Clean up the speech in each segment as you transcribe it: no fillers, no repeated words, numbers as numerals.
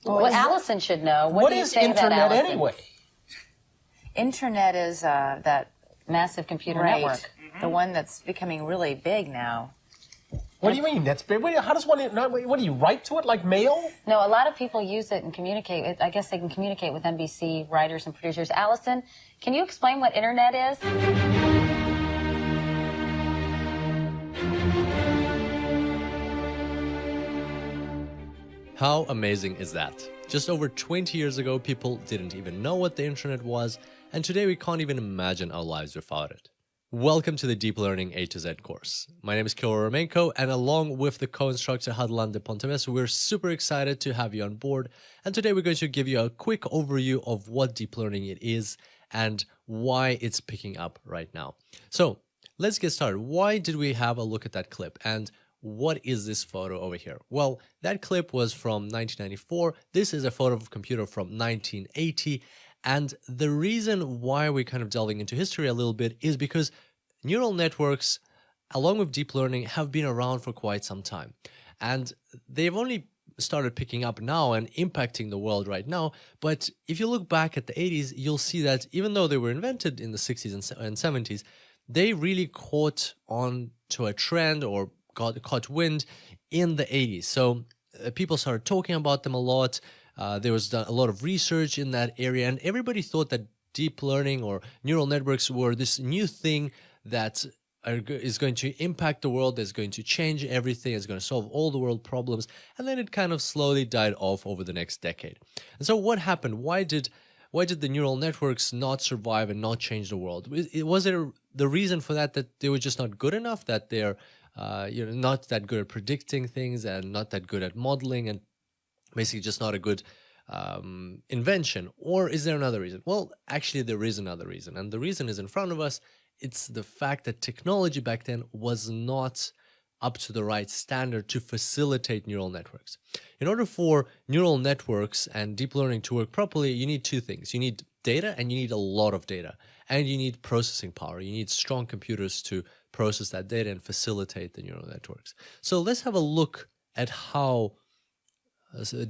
Well, Allison should know. What do you is say internet about Allison? anyway? Internet is that Massive computer right, network. the one that's becoming really big now. What do you mean? That's big. How does one? What do you write to it like mail? No, a lot of people use it and communicate. I guess they can communicate with NBC writers and producers. Allison, can you explain what internet is? How amazing is that? Just over 20 years ago, people didn't even know what the internet was, and today we can't even imagine our lives without it. Welcome to the Deep Learning A to Z course. My name is Kirill Romenko, and along with the co-instructor Hadelin de Ponteves, we're super excited to have you on board. And today we're going to give you a quick overview of what deep learning it is and why it's picking up right now. So let's get started. Why did we have a look at that clip? And what is this photo over here? Well, that clip was from 1994. This is a photo of a computer from 1980. And the reason why we're kind of delving into history a little bit is because neural networks, along with deep learning, have been around for quite some time. And they've only started picking up now and impacting the world right now. But if you look back at the 80s, you'll see that even though they were invented in the 60s and 70s, they really caught on to a trend or caught wind in the 80s. So people started talking about them a lot. There was a lot of research in that area, and everybody thought that deep learning or neural networks were this new thing that is going to impact the world, that's going to change everything, is going to solve all the world problems, and then it kind of slowly died off over the next decade. And so what happened? Why did the neural networks not survive and not change the world? Was there the reason for that they were just not good enough, that they're not that good at predicting things and not that good at modeling and basically just not a good invention? Or is there another reason? Well, actually there is another reason, and the reason is in front of us. It's the fact that technology back then was not up to the right standard to facilitate neural networks. In order for neural networks and deep learning to work properly, you need two things. You need data, and you need a lot of data, and you need processing power. You need strong computers to process that data and facilitate the neural networks. So let's have a look at how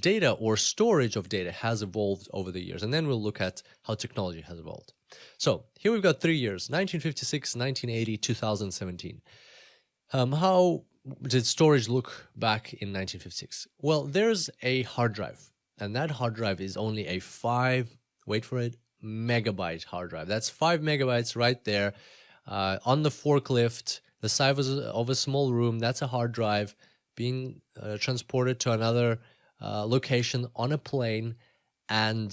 data or storage of data has evolved over the years, and then we'll look at how technology has evolved. So here we've got 3 years, 1956, 1980, 2017. How did storage look back in 1956? Well, there's a hard drive, and that hard drive is only a 5, wait for it, megabyte hard drive. That's 5 megabytes right there on the forklift, the size of a small room. That's a hard drive being transported to another location on a plane, and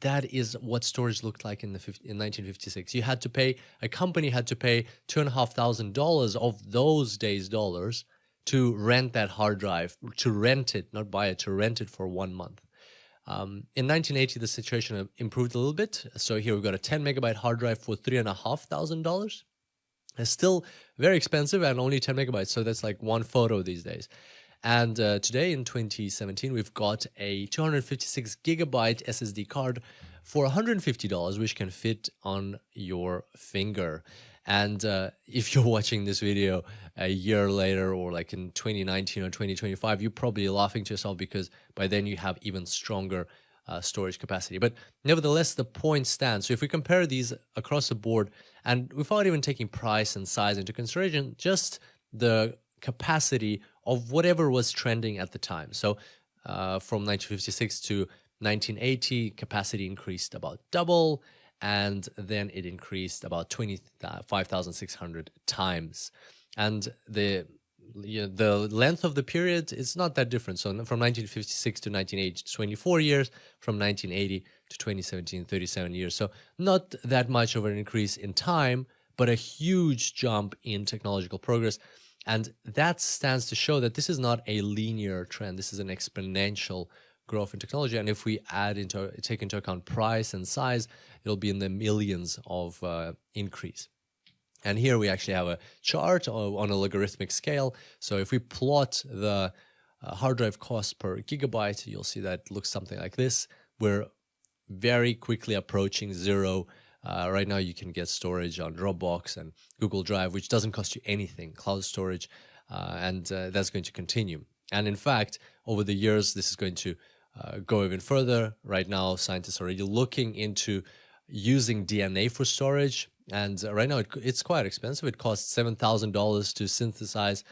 that is what storage looked like in 1956. A company had to pay $2,500 of those days dollars to rent that hard drive, to rent it, not buy it, to rent it for 1 month. In 1980, the situation improved a little bit. So here we've got a 10 megabyte hard drive for $3,500. It's still very expensive and only 10 megabytes. So that's like one photo these days. And today in 2017, we've got a 256 gigabyte SSD card for $150, which can fit on your finger. And if you're watching this video a year later, or like in 2019 or 2025, you're probably laughing to yourself because by then you have even stronger storage capacity. But nevertheless, the point stands. So if we compare these across the board, and without even taking price and size into consideration, just the capacity of whatever was trending at the time. So from 1956 to 1980, capacity increased about double, and then it increased about 25,600 times. And the length of the period is not that different. So from 1956 to 1980, 24 years. From 1980 to 2017, 37 years. So not that much of an increase in time, but a huge jump in technological progress. And that stands to show that this is not a linear trend. This is an exponential growth in technology. And if we take into account price and size, it'll be in the millions of increase. And here we actually have a chart on a logarithmic scale. So if we plot the hard drive cost per gigabyte, you'll see that it looks something like this. We're very quickly approaching zero. Right now, you can get storage on Dropbox and Google Drive, which doesn't cost you anything, cloud storage, and that's going to continue. And in fact, over the years, this is going to go even further. Right now, scientists are already looking into using DNA for storage. And right now, it's quite expensive. It costs $7,000 to synthesize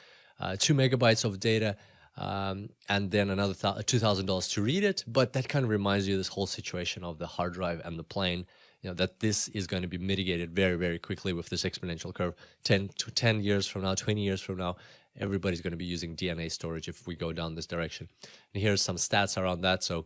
2 megabytes of data, and then another $2,000 to read it. But that kind of reminds you of this whole situation of the hard drive and the plane, that this is going to be mitigated very, very quickly with this exponential curve. 10 years from now, 20 years from now, everybody's going to be using DNA storage if we go down this direction. And here's some stats around that. So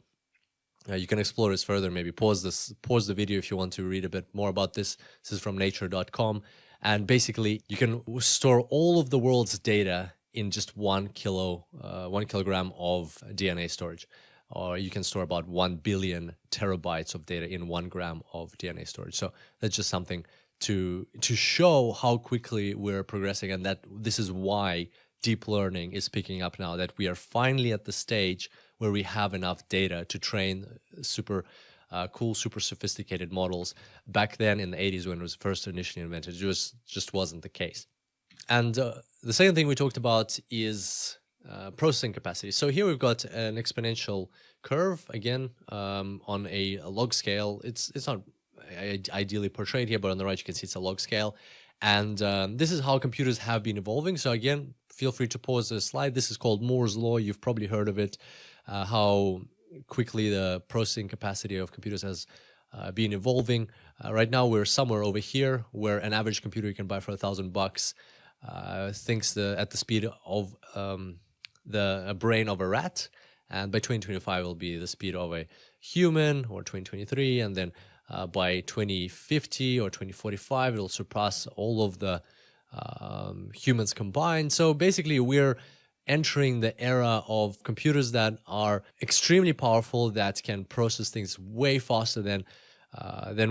you can explore this further. Maybe pause the video if you want to read a bit more about this. This is from nature.com. And basically, you can store all of the world's data in just 1 kilogram of DNA storage. Or you can store about 1 billion terabytes of data in 1 gram of DNA storage. So that's just something to show how quickly we're progressing, and that this is why deep learning is picking up now, that we are finally at the stage where we have enough data to train super cool, super sophisticated models. Back then in the 80s when it was first initially invented, it just wasn't the case. And the second thing we talked about is processing capacity. So here we've got an exponential curve, again, on a log scale. It's not ideally portrayed here, but on the right you can see it's a log scale. And this is how computers have been evolving. So again, feel free to pause the slide. This is called Moore's Law. You've probably heard of it, how quickly the processing capacity of computers has been evolving. Right now we're somewhere over here where an average computer you can buy for $1,000 thinks at the speed of the brain of a rat. And by 2025 will be the speed of a human, or 2023, and then by 2050 or 2045 it will surpass all of the humans combined. So basically we're entering the era of computers that are extremely powerful, that can process things way faster than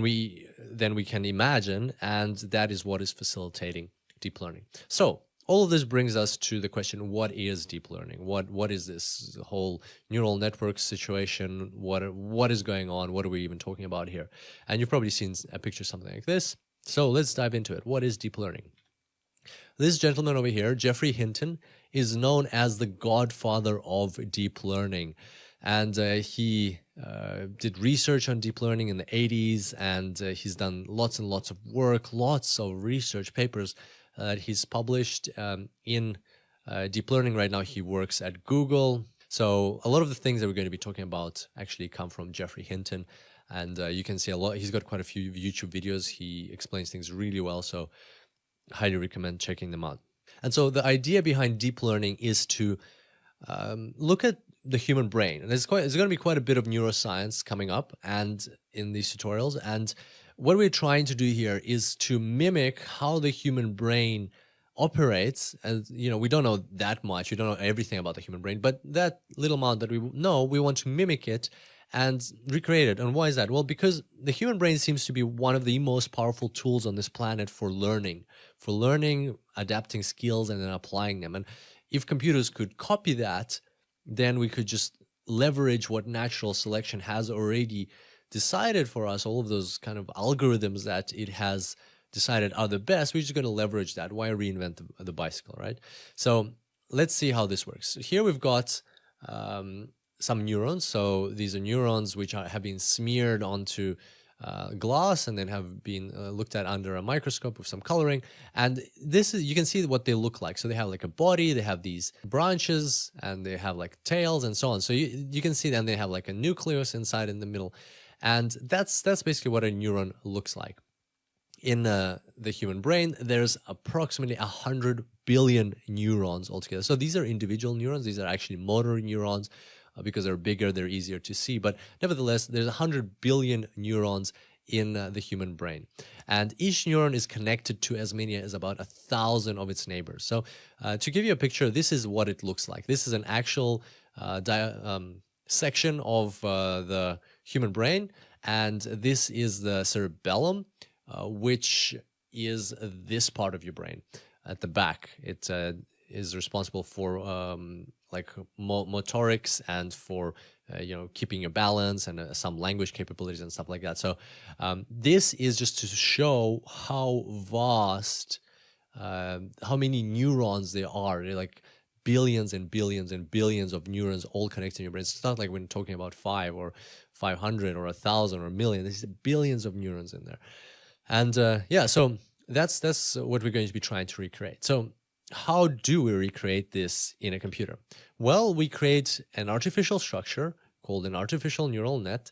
we can imagine, and that is what is facilitating deep learning. So all of this brings us to the question: what is deep learning? What is this whole neural network situation? What is going on? What are we even talking about here? And you've probably seen a picture something like this. So let's dive into it. What is deep learning? This gentleman over here, Geoffrey Hinton, is known as the godfather of deep learning. And he did research on deep learning in the 80s, and he's done lots and lots of work, lots of research papers that he's published in deep learning. Right now he works at Google. So a lot of the things that we're going to be talking about actually come from Geoffrey Hinton. And you can see a lot. He's got quite a few YouTube videos. He explains things really well. So highly recommend checking them out. And so the idea behind deep learning is to look at the human brain. And there's going to be quite a bit of neuroscience coming up and in these tutorials. And what we're trying to do here is to mimic how the human brain operates. And, we don't know that much. We don't know everything about the human brain, but that little amount that we know, we want to mimic it and recreate it. And why is that? Well, because the human brain seems to be one of the most powerful tools on this planet for learning, adapting skills, and then applying them. And if computers could copy that, then we could just leverage what natural selection has already decided for us, all of those kind of algorithms that it has decided are the best. We're just going to leverage that. Why reinvent the bicycle, right? So let's see how this works. Here we've got some neurons. So these are neurons which have been smeared onto glass and then have been looked at under a microscope with some coloring. And this is, you can see what they look like. So they have like a body, they have these branches, and they have like tails and so on. So you can see then they have like a nucleus inside in the middle. And that's basically what a neuron looks like. In the human brain, there's approximately 100 billion neurons altogether. So these are individual neurons. These are actually motor neurons. Because they're bigger, they're easier to see. But nevertheless, there's 100 billion neurons in the human brain. And each neuron is connected to as many as about 1,000 of its neighbors. So to give you a picture, this is what it looks like. This is an actual section of the human brain. And this is the cerebellum, which is this part of your brain at the back. It is responsible for like motorics and for keeping your balance and some language capabilities and stuff like that. So this is just to show how vast, how many neurons there are. They're like billions and billions and billions of neurons all connected in your brain. It's not like we're talking about 5 or 500 or 1,000 or a million. There's billions of neurons in there. And yeah, so that's what we're going to be trying to recreate. So how do we recreate this in a computer? Well, we create an artificial structure called an artificial neural net,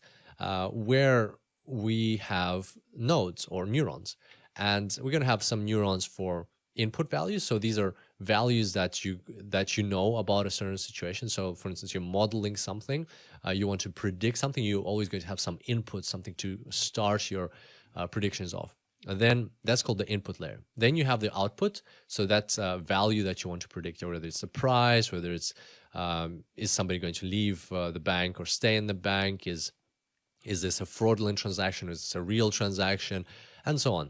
where we have nodes or neurons. And we're going to have some neurons for input values. So these are values that you know about a certain situation. So for instance, you're modeling something, you want to predict something, you're always going to have some input, something to start your predictions off. And then that's called the input layer. Then you have the output. So that's a value that you want to predict, whether it's a price, whether it's is somebody going to leave the bank or stay in the bank? Is this a fraudulent transaction? Is this a real transaction? And so on.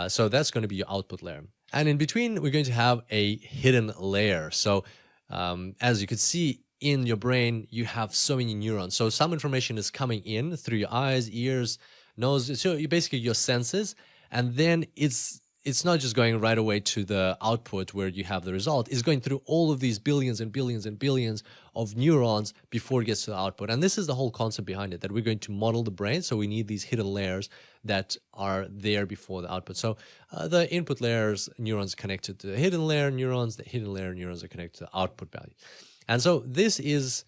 So that's going to be your output layer. And in between, we're going to have a hidden layer. So as you can see in your brain, you have so many neurons. So some information is coming in through your eyes, ears, nose. So you basically your senses. And then it's not just going right away to the output where you have the result. It's going through all of these billions and billions and billions of neurons before it gets to the output. And this is the whole concept behind it, that we're going to model the brain. So we need these hidden layers that are there before the output. So the input layers, neurons connected to the hidden layer neurons, the hidden layer neurons are connected to the output value. And so this is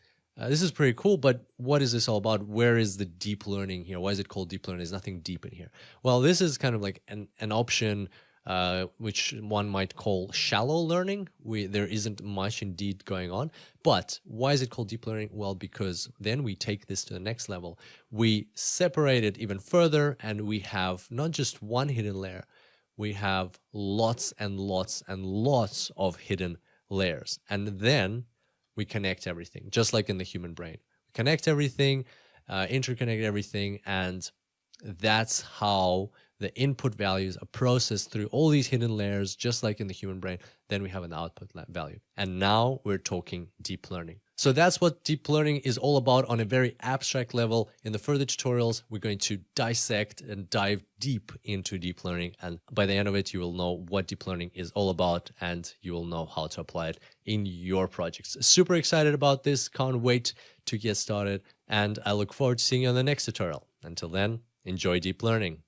pretty cool, but what is this all about? Where is the deep learning here? Why is it called deep learning? There's nothing deep in here. Well, this is kind of like an option which one might call shallow learning. There isn't much indeed going on. But why is it called deep learning? Well, because then we take this to the next level. We separate it even further, and we have not just one hidden layer. We have lots and lots and lots of hidden layers. And then we connect everything, just like in the human brain. We connect everything, interconnect everything, and that's how the input values are processed through all these hidden layers, just like in the human brain. Then we have an output value. And now we're talking deep learning. So that's what deep learning is all about on a very abstract level. In the further tutorials, we're going to dissect and dive deep into deep learning. And by the end of it, you will know what deep learning is all about, and you will know how to apply it in your projects. Super excited about this. Can't wait to get started. And I look forward to seeing you on the next tutorial. Until then, enjoy deep learning.